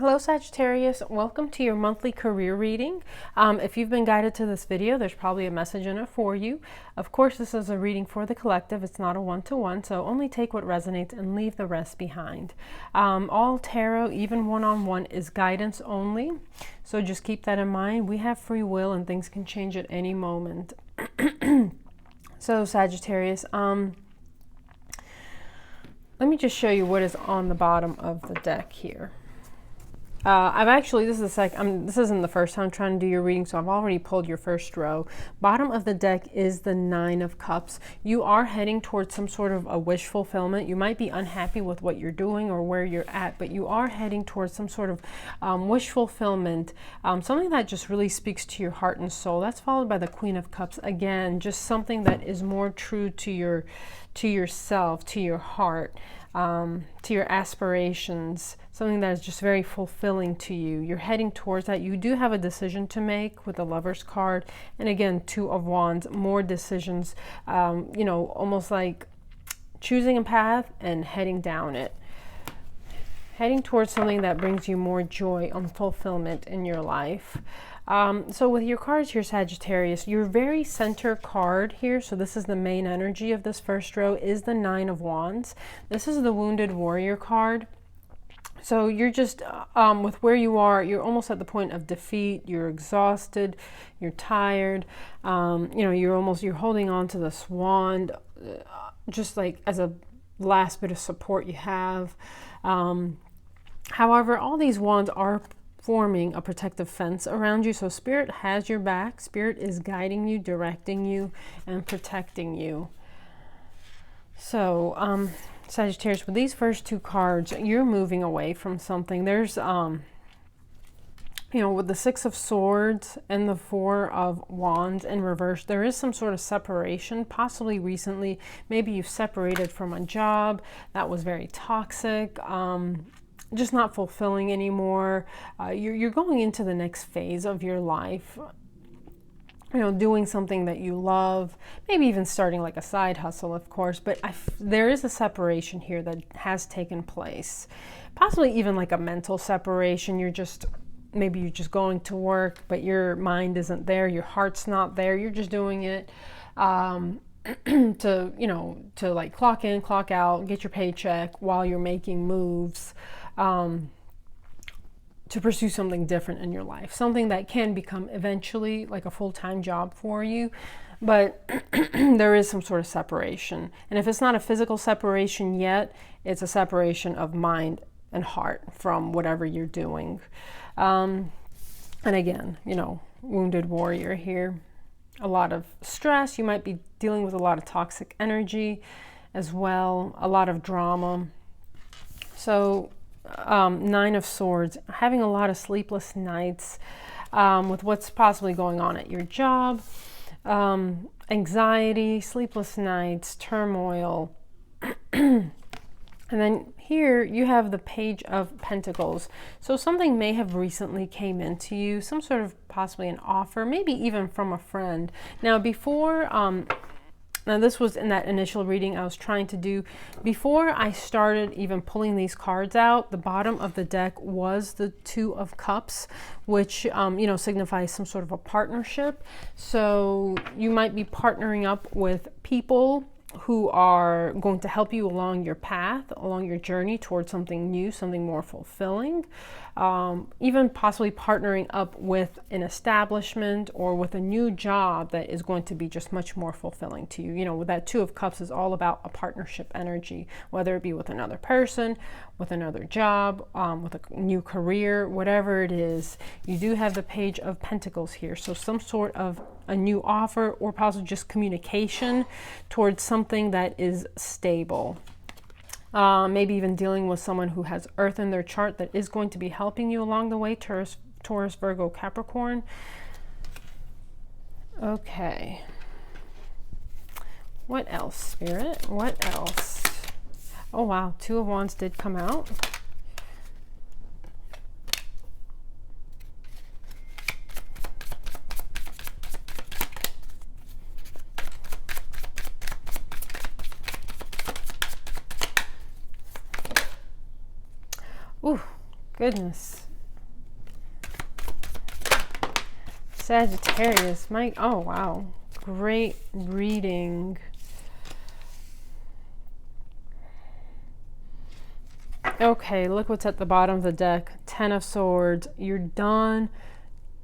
Hello Sagittarius, welcome to your monthly career reading. If you've been guided to this video, there's probably a message in it for you. Of course, this is a reading for the collective. It's not a one-to-one, so only take what resonates and leave the rest behind. All tarot, even one-on-one, is guidance only, so just keep that in mind. We have free will and things can change at any moment. So Sagittarius, let me just show you what is on the bottom of the deck here. I've actually, this isn't the first time I'm trying to do your reading, so I've already pulled your first row. Bottom of the deck is the Nine of Cups. You are heading towards some sort of a wish fulfillment. You might be unhappy with what you're doing or where you're at, but you are heading towards some sort of wish fulfillment, something that just really speaks to your heart and soul. That's followed by the Queen of Cups. Again, just something that is more true to yourself, to your heart, to your aspirations, something that is just very fulfilling to you. You're heading towards that. You do have a decision to make with the Lover's card, and again, Two of Wands, more decisions, you know, almost like choosing a path and heading down it, heading towards something that brings you more joy and fulfillment in your life. So with your cards here, Sagittarius, your very center card here, so this is the main energy of this first row, is the Nine of Wands. This is the Wounded Warrior card. So you're just, with where you are, you're almost at the point of defeat. You're exhausted, you're tired, you know, you're holding on to this wand, just like as a last bit of support you have. However, all these wands are forming a protective fence around you. So Spirit has your back. Spirit is guiding you, directing you, and protecting you. So, Sagittarius, with these first two cards, you're moving away from something. There's, you know, with the Six of Swords and the Four of Wands in reverse, there is some sort of separation, possibly recently. Maybe you've separated from a job that was very toxic, just not fulfilling anymore. You're going into the next phase of your life, you know, doing something that you love, maybe even starting like a side hustle, of course, but there is a separation here that has taken place, possibly even like a mental separation. Maybe you're just going to work, but your mind isn't there, your heart's not there, you're just doing it to, you know, to like clock in, clock out, get your paycheck while you're making moves, to pursue something different in your life, something that can become eventually like a full-time job for you, but there is some sort of separation. And if it's not a physical separation yet, it's a separation of mind and heart from whatever you're doing. And again, you know, Wounded Warrior here, a lot of stress. You might be dealing with a lot of toxic energy as well, a lot of drama. So Nine of Swords, having a lot of sleepless nights with what's possibly going on at your job, anxiety, sleepless nights, turmoil. And then here you have the Page of Pentacles. So something may have recently came into you, some sort of possibly an offer, maybe even from a friend. Now before, now this was in that initial reading I was trying to do. Before I started even pulling these cards out, the bottom of the deck was the Two of Cups, which, you know, signifies some sort of a partnership. So you might be partnering up with people who are going to help you along your path, along your journey towards something new, something more fulfilling. Even possibly partnering up with an establishment or with a new job that is going to be just much more fulfilling to you. You know, with that Two of Cups is all about a partnership energy, whether it be with another person, with another job, with a new career, whatever it is. You do have the Page of Pentacles here. So some sort of a new offer, or possibly just communication towards something that is stable. Maybe even dealing with someone who has Earth in their chart that is going to be helping you along the way, Taurus, Virgo, Capricorn. Okay. What else, Spirit? What else? Oh, wow. Two of Wands did come out. Ooh, goodness. Sagittarius, Mike. Oh, wow. Great reading. Okay, look what's at the bottom of the deck. 10 of Swords. You're done.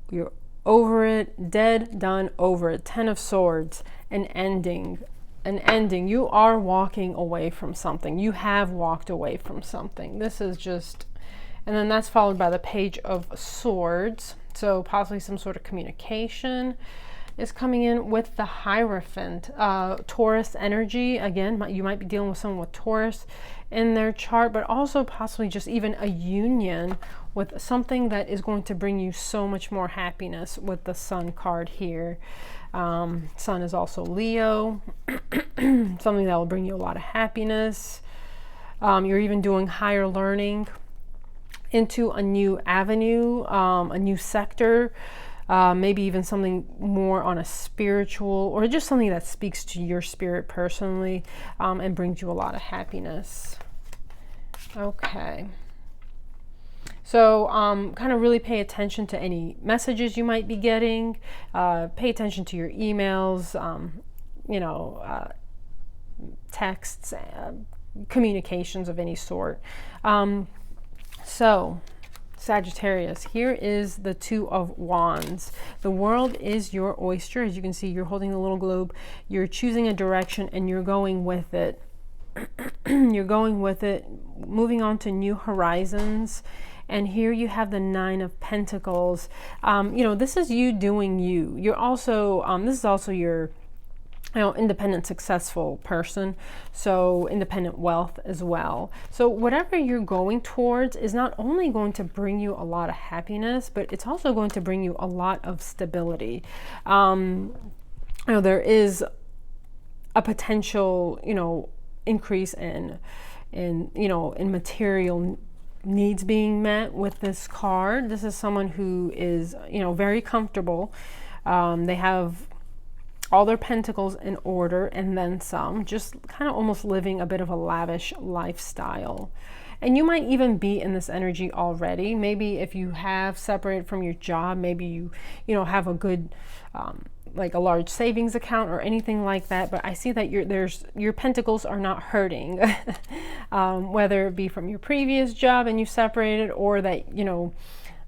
You're over it. Dead, done, over it. 10 of Swords. An ending. An ending. You are walking away from something. You have walked away from something. This is just... And then that's followed by the Page of Swords. So possibly some sort of communication is coming in with the Hierophant. Taurus energy. Again, you might be dealing with someone with Taurus in their chart, but also possibly just even a union with something that is going to bring you so much more happiness with the Sun card here. Sun is also Leo. Something that will bring you a lot of happiness. You're even doing higher learning into a new avenue, a new sector, maybe even something more on a spiritual, or just something that speaks to your spirit personally, and brings you a lot of happiness. Okay. So kind of really pay attention to any messages you might be getting. Pay attention to your emails, texts, communications of any sort. So, Sagittarius, here is the Two of Wands. The world is your oyster. As you can see, you're holding a little globe. You're choosing a direction and you're going with it. You're going with it, moving on to new horizons. And here you have the Nine of Pentacles. This is you doing you. You're also, this is also your independent, successful person. So independent wealth as well. So whatever you're going towards is not only going to bring you a lot of happiness, but it's also going to bring you a lot of stability. There is a potential, increase in material needs being met with this card. This is someone who is, very comfortable. They have all their pentacles in order and then some, just kind of almost living a bit of a lavish lifestyle. And you might even be in this energy already. Maybe if you have separated from your job, maybe you have a good, like a large savings account or anything like that. But I see that your pentacles are not hurting, whether it be from your previous job and you separated, or that,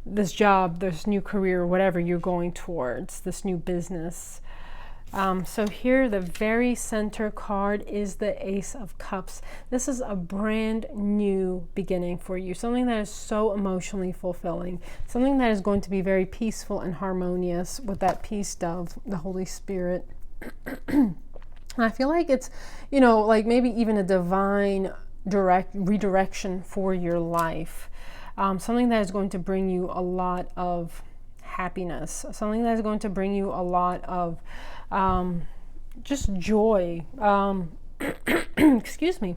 this job, this new career, whatever you're going towards, this new business. So here, the very center card is the Ace of Cups. This is a brand new beginning for you. Something that is so emotionally fulfilling. Something that is going to be very peaceful and harmonious with that peace dove, the Holy Spirit. I feel like it's, like maybe even a divine redirection for your life. Something that is going to bring you a lot of happiness. Something that is going to bring you a lot of just joy. Excuse me.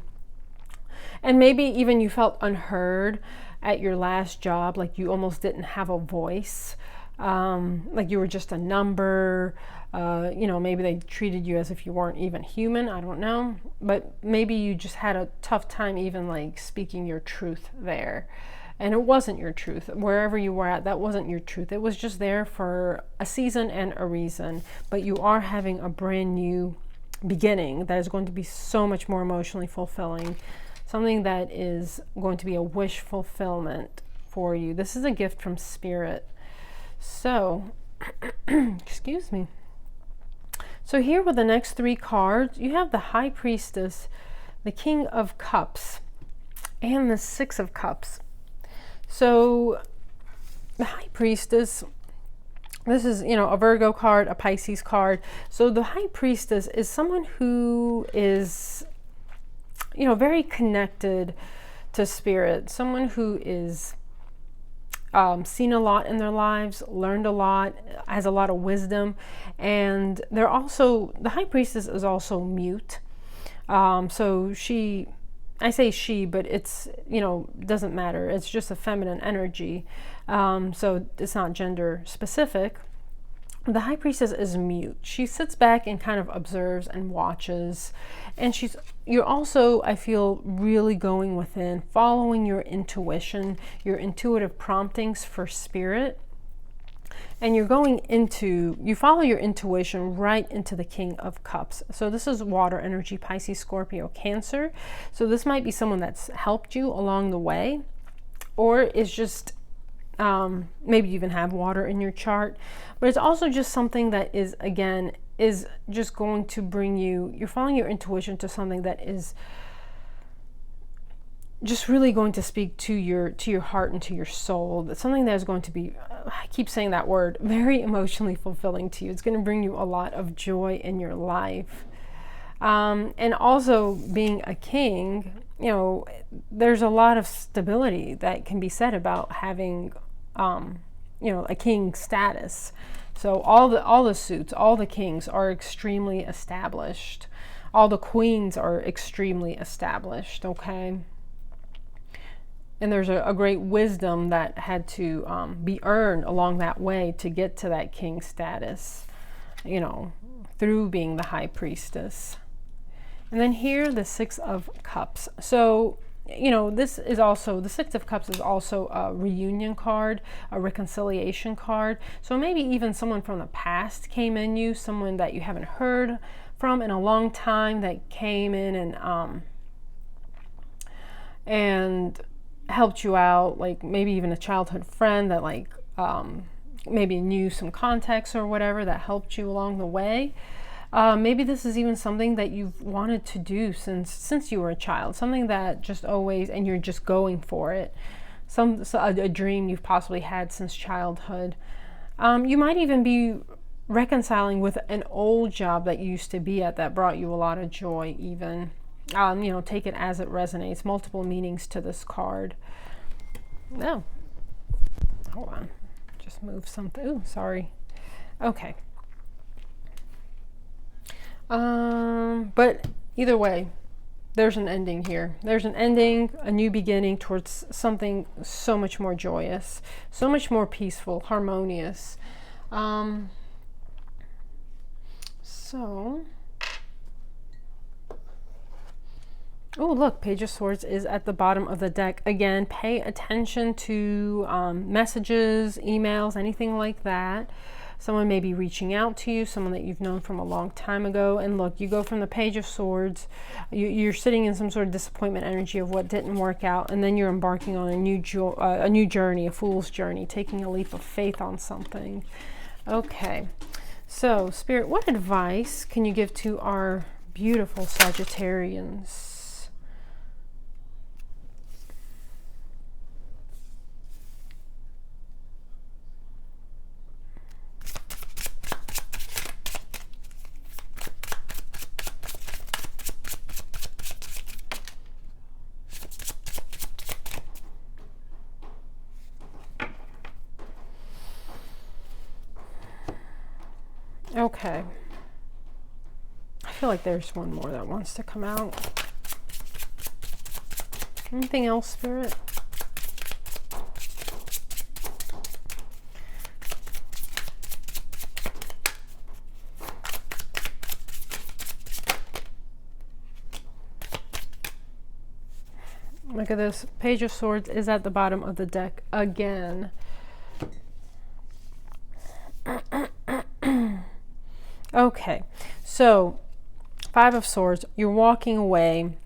And maybe even you felt unheard at your last job, like you almost didn't have a voice, like you were just a number. Maybe they treated you as if you weren't even human. I don't know. But maybe you just had a tough time even like speaking your truth there. And it wasn't your truth. Wherever you were at, that wasn't your truth. It was just there for a season and a reason. But you are having a brand new beginning that is going to be so much more emotionally fulfilling. Something that is going to be a wish fulfillment for you. This is a gift from Spirit. So, excuse me. So here with the next three cards, you have the High Priestess, the King of Cups, and the Six of Cups. So the High Priestess, this is, a Virgo card, a Pisces card. So the High Priestess is someone who is, very connected to Spirit. Someone who is seen a lot in their lives, learned a lot, has a lot of wisdom. And the High Priestess is also mute. So I say she, but it's, doesn't matter. It's just a feminine energy. So it's not gender specific. The High Priestess is mute. She sits back and kind of observes and watches. And you're also, I feel, really going within, following your intuition, your intuitive promptings for Spirit. And you're going into, you follow your intuition right into the King of Cups. So this is water energy, Pisces, Scorpio, Cancer. So this might be someone that's helped you along the way, or is just, maybe you even have water in your chart, but it's also just something that is, again, is just going to bring you, you're following your intuition to something that is just really going to speak to your heart and to your soul. That's something that is going to be, I keep saying that word, very emotionally fulfilling to you. It's going to bring you a lot of joy in your life. And also being a king, you know, there's a lot of stability that can be said about having, you know, a king status. So all the suits, all the kings are extremely established. All the queens are extremely established, okay? And there's a great wisdom that had to be earned along that way to get to that king status, you know, through being the high priestess. And then here, the Six of Cups. So, you know, this is also, the Six of Cups is also a reunion card, a reconciliation card. So maybe even someone from the past came in you, someone that you haven't heard from in a long time that came in and helped you out, like maybe even a childhood friend that like maybe knew some context or whatever that helped you along the way. Maybe this is even something that you've wanted to do since you were a child, something that just always, and you're just going for it. A dream you've possibly had since childhood. You might even be reconciling with an old job that you used to be at that brought you a lot of joy even. You know, take it as it resonates. Multiple meanings to this card. No. Hold on. Just move something. Ooh, sorry. Okay. But either way, there's an ending here. There's an ending, a new beginning towards something so much more joyous, so much more peaceful, harmonious. Oh, look, Page of Swords is at the bottom of the deck. Again, pay attention to messages, emails, anything like that. Someone may be reaching out to you, someone that you've known from a long time ago. And look, you go from the Page of Swords, you're sitting in some sort of disappointment energy of what didn't work out, and then you're embarking on a new journey, a fool's journey, taking a leap of faith on something. Okay, so Spirit, what advice can you give to our beautiful Sagittarians? Okay. I feel like there's one more that wants to come out. Anything else, Spirit? Look at this. Page of Swords is at the bottom of the deck again. Okay, so Five of Swords, you're walking away,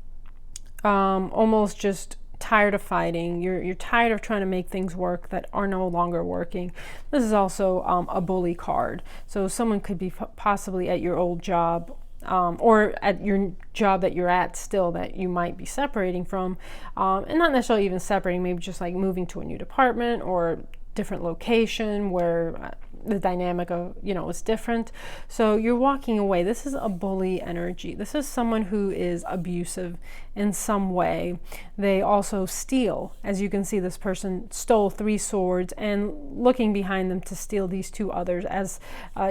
almost just tired of fighting. You're tired of trying to make things work that are no longer working. This is also a bully card. So someone could be possibly at your old job, or at your job that you're at still that you might be separating from, and not necessarily even separating, maybe just like moving to a new department or different location where the dynamic of, you know, is different. So you're walking away. This is a bully energy. This is someone who is abusive in some way. They also steal. As you can see, this person stole 3 swords and looking behind them to steal these 2 others as,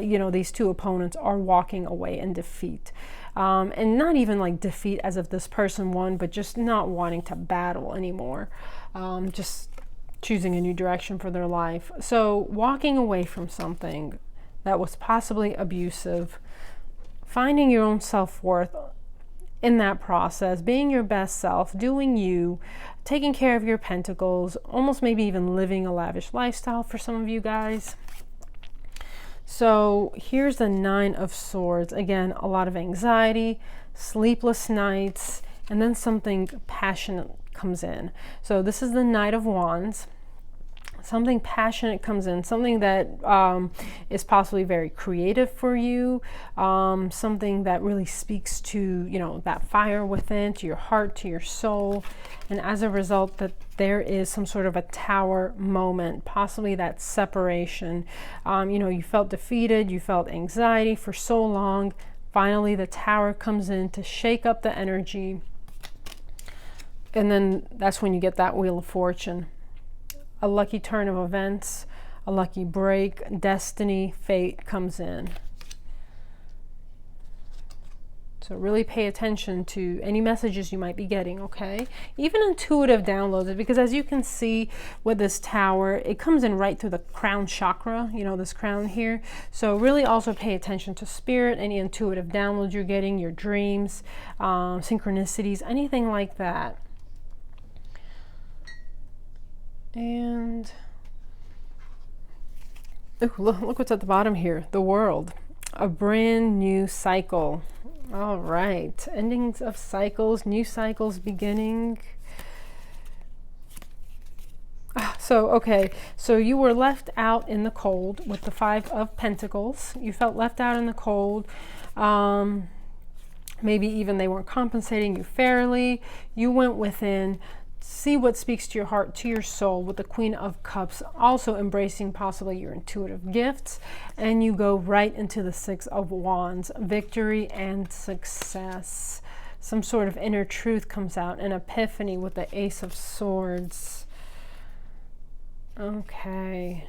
you know, these 2 opponents are walking away in defeat. And not even like defeat as if this person won, but just not wanting to battle anymore. Just choosing a new direction for their life. So walking away from something that was possibly abusive, finding your own self-worth in that process, being your best self, doing you, taking care of your pentacles, almost maybe even living a lavish lifestyle for some of you guys. So here's the Nine of Swords. Again, a lot of anxiety, sleepless nights, and then something passionate comes in. So this is the Knight of Wands. Something passionate comes in, something that is possibly very creative for you, something that really speaks to, you know, that fire within, to your heart, to your soul. And as a result, that there is some sort of a tower moment, possibly that separation. You know, you felt defeated, you felt anxiety for so long. Finally, the tower comes in to shake up the energy. And then that's when you get that Wheel of Fortune. A lucky turn of events, a lucky break, destiny, fate comes in. So really pay attention to any messages you might be getting, okay? Even intuitive downloads, because as you can see with this tower, it comes in right through the crown chakra, you know, this crown here. So really also pay attention to spirit, any intuitive downloads you're getting, your dreams, synchronicities, anything like that. And look what's at the bottom here. The World. A brand new cycle. All right. Endings of cycles, new cycles beginning. So, okay. So you were left out in the cold with the Five of Pentacles. You felt left out in the cold. Maybe even they weren't compensating you fairly. You went within. See what speaks to your heart, to your soul, with the Queen of Cups, also embracing possibly your intuitive gifts. And you go right into the Six of Wands, victory and success. Some sort of inner truth comes out, an epiphany with the Ace of Swords. Okay.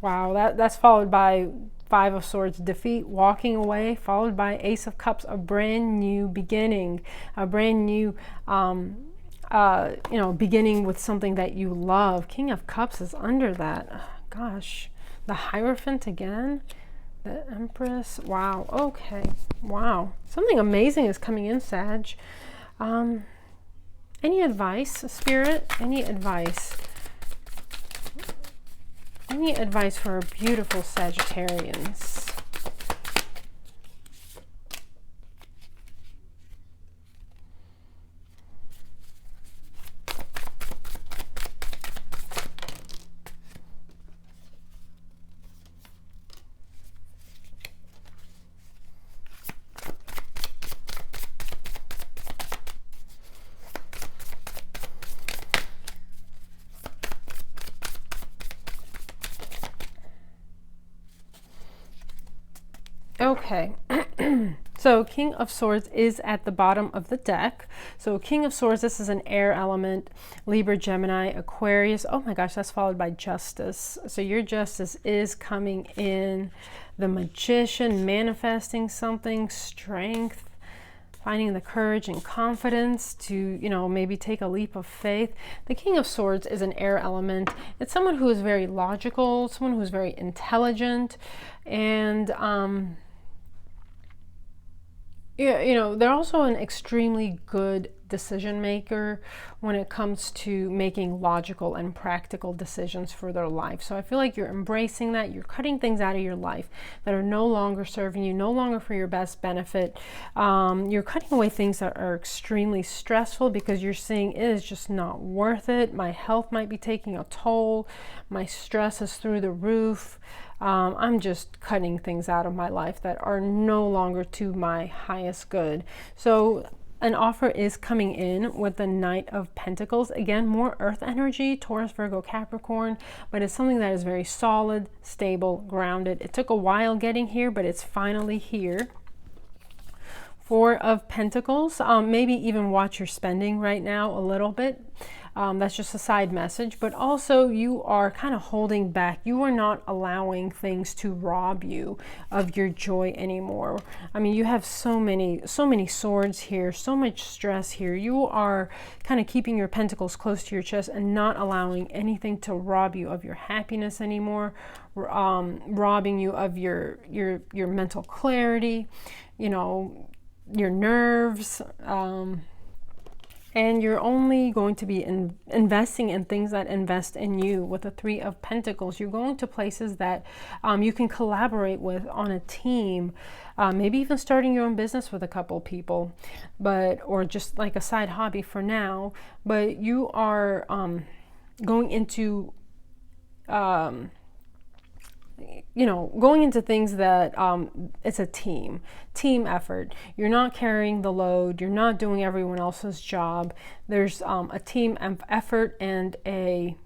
Wow, that's followed by Five of Swords, defeat, walking away, followed by Ace of Cups, a brand new beginning, a brand new, you know, beginning with something that you love. King of Cups is under that. Gosh, the Hierophant again, the Empress. Wow. Okay. Wow. Something amazing is coming in, Sag. Any advice, Spirit? Any advice? Any advice for our beautiful Sagittarians? Okay, so King of Swords is at the bottom of the deck. So King of Swords, this is an air element, Libra, Gemini, Aquarius. Oh my gosh, that's followed by Justice. So your Justice is coming in. The Magician, manifesting something, strength, finding the courage and confidence to, you know, maybe take a leap of faith. The King of Swords is an air element. It's someone who is very logical, someone who's very intelligent, and you know, they're also an extremely good decision maker when it comes to making logical and practical decisions for their life. So I feel like you're embracing that. You're cutting things out of your life that are no longer serving you, no longer for your best benefit. You're cutting away things that are extremely stressful because you're seeing it is just not worth it. My health might be taking a toll. My stress is through the roof. I'm just cutting things out of my life that are no longer to my highest good. So an offer is coming in with the Knight of Pentacles. Again, more earth energy, Taurus, Virgo, Capricorn, but it's something that is very solid, stable, grounded. It took a while getting here, but it's finally here. Four of Pentacles. Maybe even watch your spending right now a little bit. That's just a side message, but also you are kind of holding back. You are not allowing things to rob you of your joy anymore. I mean, you have so many swords here, so much stress here. You are kind of keeping your pentacles close to your chest and not allowing anything to rob you of your happiness anymore, robbing you of your mental clarity, you know, your nerves. And you're only going to be investing in things that invest in you. With the Three of Pentacles, you're going to places that you can collaborate with on a team, maybe even starting your own business with a couple people, or just like a side hobby for now. But you are going into going into things that it's a team effort. You're not carrying the load. You're not doing everyone else's job. There's a team effort and a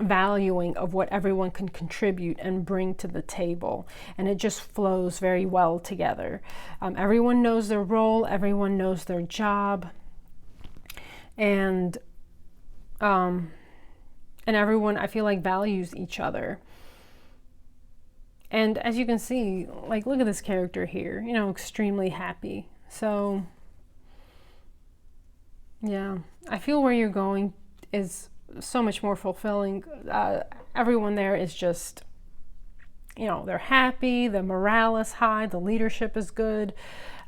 valuing of what everyone can contribute and bring to the table. And it just flows very well together. Everyone knows their role. Everyone knows their job. And everyone, I feel like, values each other. And as you can see, like, look at this character here, extremely happy. So, yeah, I feel where you're going is so much more fulfilling. Everyone there is just, they're happy, the morale is high, the leadership is good.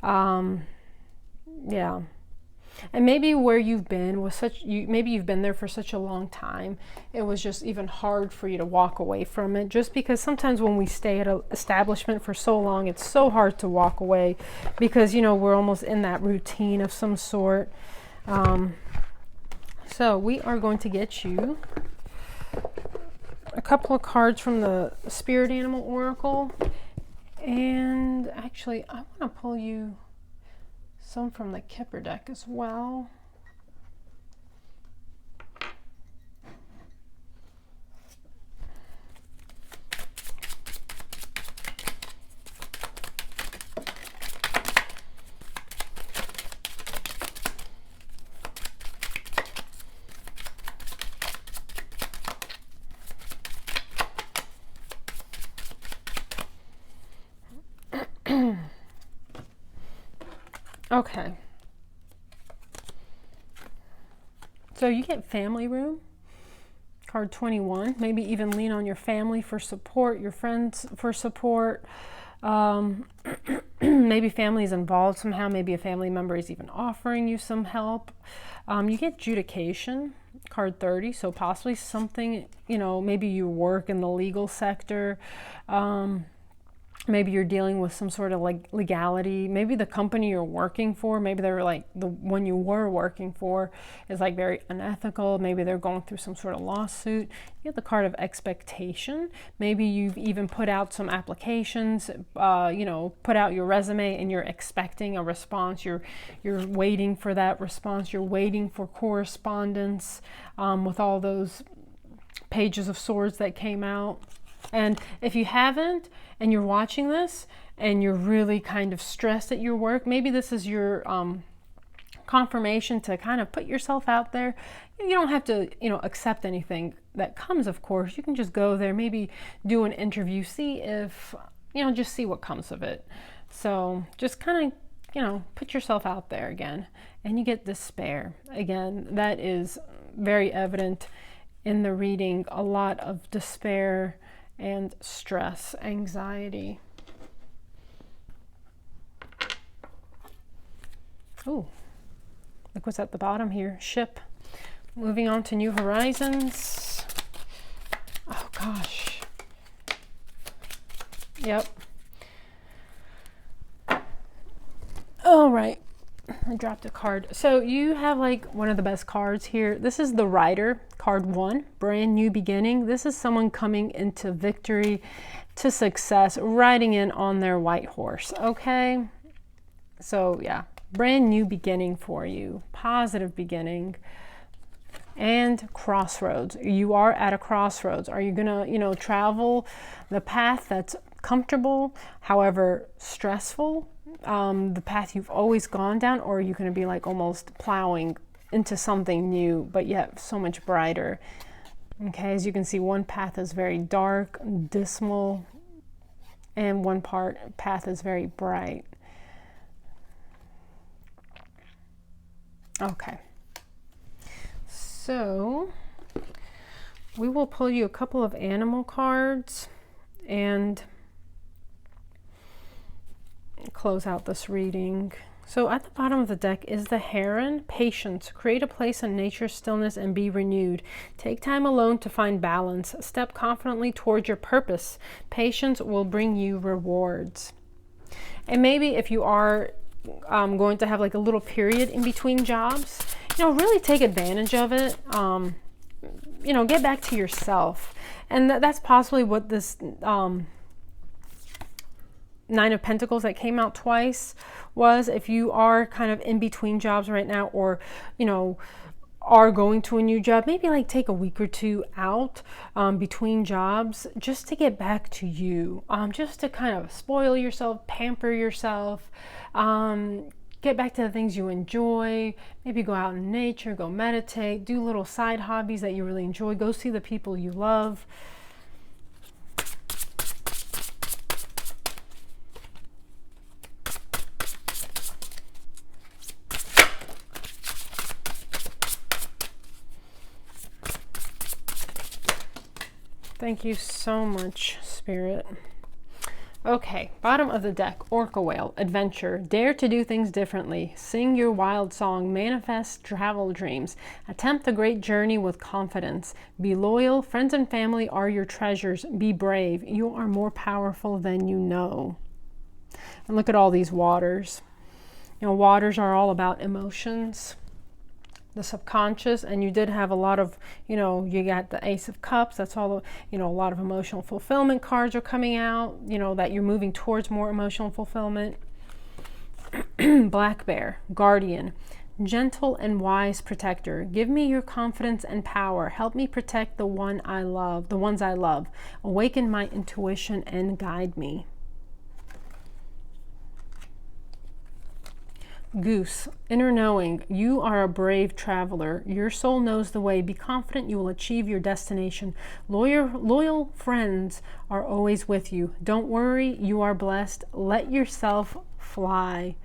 Yeah. And maybe where you've been was maybe you've been there for such a long time, it was just even hard for you to walk away from it, just because sometimes when we stay at an establishment for so long, it's so hard to walk away because, we're almost in that routine of some sort. So we are going to get you a couple of cards from the Spirit Animal Oracle. And actually, I want to pull you some from the Kipper deck as well. Okay. So you get family room, card 21. Maybe even lean on your family for support, your friends for support. Maybe family is involved somehow. Maybe a family member is even offering you some help. You get adjudication, card 30. So possibly something, maybe you work in the legal sector. Maybe you're dealing with some sort of legality. Maybe the company you're working for, maybe they're like the one you were working for is like very unethical. Maybe they're going through some sort of lawsuit. You get the card of expectation. Maybe you've even put out some applications, put out your resume and you're expecting a response. You're waiting for that response. You're waiting for correspondence with all those pages of swords that came out. And if you haven't, and you're watching this, and you're really kind of stressed at your work, maybe this is your confirmation to kind of put yourself out there. You don't have to, accept anything that comes, of course. You can just go there, maybe do an interview, see if, just see what comes of it. So just kind of, put yourself out there again. And you get despair. Again, that is very evident in the reading. A lot of despair and stress, anxiety. Oh, look what's at the bottom here. Ship. Moving on to new horizons. Oh gosh. Yep. All right. I dropped a card. So you have like one of the best cards here. This is the Rider, card 1, brand new beginning. This is someone coming into victory, to success, riding in on their white horse. Okay. So yeah, brand new beginning for you, positive beginning. And crossroads. You are at a crossroads. Are you gonna, travel the path that's comfortable, however stressful, the path you've always gone down, or are you going to be like almost plowing into something new, but yet so much brighter? Okay, as you can see, one path is very dark, dismal, and one path is very bright. Okay. So we will pull you a couple of animal cards and close out this reading. So at the bottom of the deck is the Heron. Patience. Create a place in nature's stillness and be renewed. Take time alone to find balance. Step confidently towards your purpose. Patience will bring you rewards. And maybe if you are going to have like a little period in between jobs, really take advantage of it. Get back to yourself. And that's possibly what this Nine of Pentacles that came out twice was. If you are kind of in between jobs right now, or are going to a new job, maybe like take a week or two out between jobs just to get back to you, just to kind of spoil yourself, pamper yourself, get back to the things you enjoy. Maybe go out in nature, go meditate, do little side hobbies that you really enjoy, go see the people you love. Thank you so much, Spirit. Okay, bottom of the deck, Orca Whale, adventure. Dare to do things differently. Sing your wild song. Manifest travel dreams. Attempt the great journey with confidence. Be loyal. Friends and family are your treasures. Be brave. You are more powerful than you know. And look at all these waters. Waters are all about emotions, the subconscious, and you did have a lot of, you got the Ace of Cups. That's all, a lot of emotional fulfillment cards are coming out, that you're moving towards more emotional fulfillment. Black Bear, guardian, gentle and wise protector. Give me your confidence and power. Help me protect the ones I love. Awaken my intuition and guide me. Goose, inner knowing. You are a brave traveler. Your soul knows the way. Be confident you will achieve your destination. Loyal friends are always with you. Don't worry, you are blessed. Let yourself fly.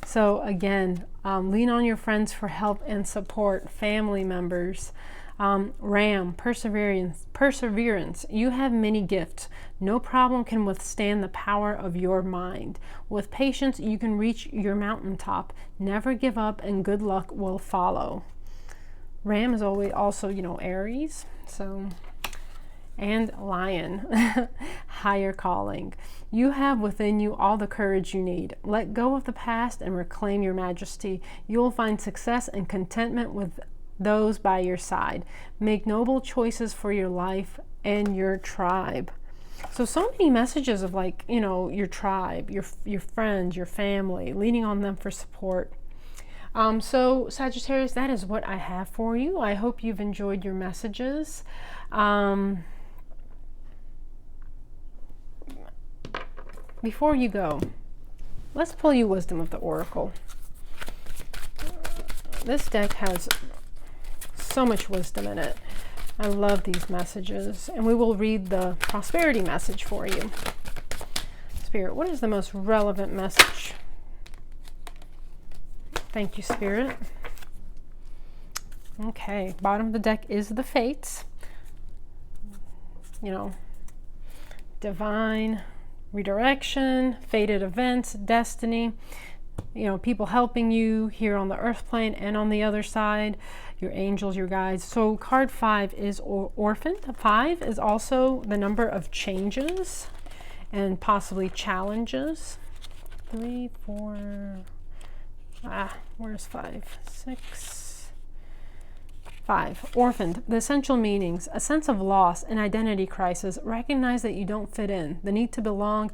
So again, lean on your friends for help and support, family members. Ram, perseverance. You have many gifts. No problem can withstand the power of your mind. With patience, you can reach your mountaintop. Never give up, and good luck will follow. Ram is always also, Aries. So, and Lion, higher calling. You have within you all the courage you need. Let go of the past and reclaim your majesty. You will find success and contentment with those by your side. Make noble choices for your life and your tribe. So many messages of your tribe, your friends, your family, leaning on them for support. So Sagittarius, that is what I have for you. I hope you've enjoyed your messages. Before you go, let's pull you Wisdom of the Oracle. This deck has so much wisdom in it. I love these messages. And we will read the prosperity message for you. Spirit, what is the most relevant message? Thank you, Spirit. Okay, bottom of the deck is the Fates. Divine redirection, fated events, destiny. People helping you here on the earth plane and on the other side, your angels, your guides. So card 5 is orphaned. 5 is also the number of changes and possibly challenges. 3, 4, where's 5? 6, 5. Orphaned. The essential meanings: a sense of loss, an identity crisis, recognize that you don't fit in, the need to belong,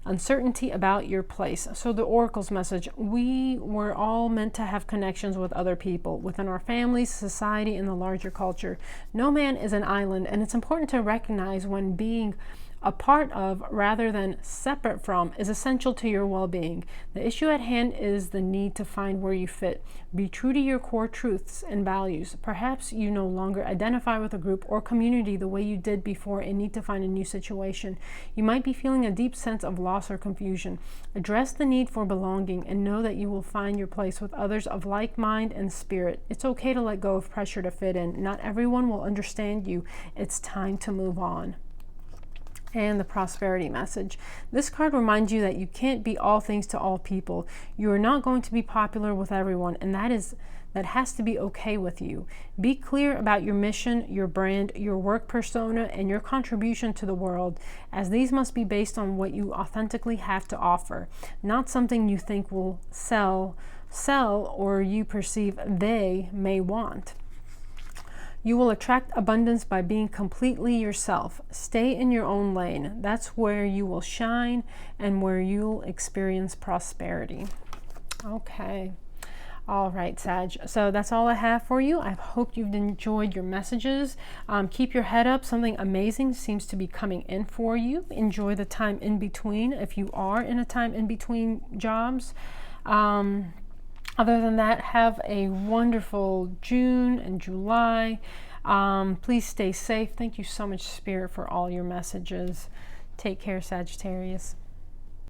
uncertainty about your place. So the Oracle's message: we were all meant to have connections with other people, within our families, society, and the larger culture. No man is an island, and it's important to recognize when being a part of rather than separate from is essential to your well-being. The issue at hand is the need to find where you fit. Be true to your core truths and values. Perhaps you no longer identify with a group or community the way you did before and need to find a new situation. You might be feeling a deep sense of loss or confusion. Address the need for belonging and know that you will find your place with others of like mind and spirit. It's okay to let go of pressure to fit in. Not everyone will understand you. It's time to move on. And the prosperity message. This card reminds you that you can't be all things to all people. You are not going to be popular with everyone, and that has to be okay with you. Be clear about your mission, your brand, your work persona, and your contribution to the world, as these must be based on what you authentically have to offer, not something you think will sell or you perceive they may want. You will attract abundance by being completely yourself. Stay in your own lane. That's where you will shine and where you'll experience prosperity. Okay. All right, Sag. So that's all I have for you. I hope you've enjoyed your messages. Keep your head up. Something amazing seems to be coming in for you. Enjoy the time in between if you are in a time in between jobs. Other than that, have a wonderful June and July. Please stay safe. Thank you so much, Spirit, for all your messages. Take care, Sagittarius.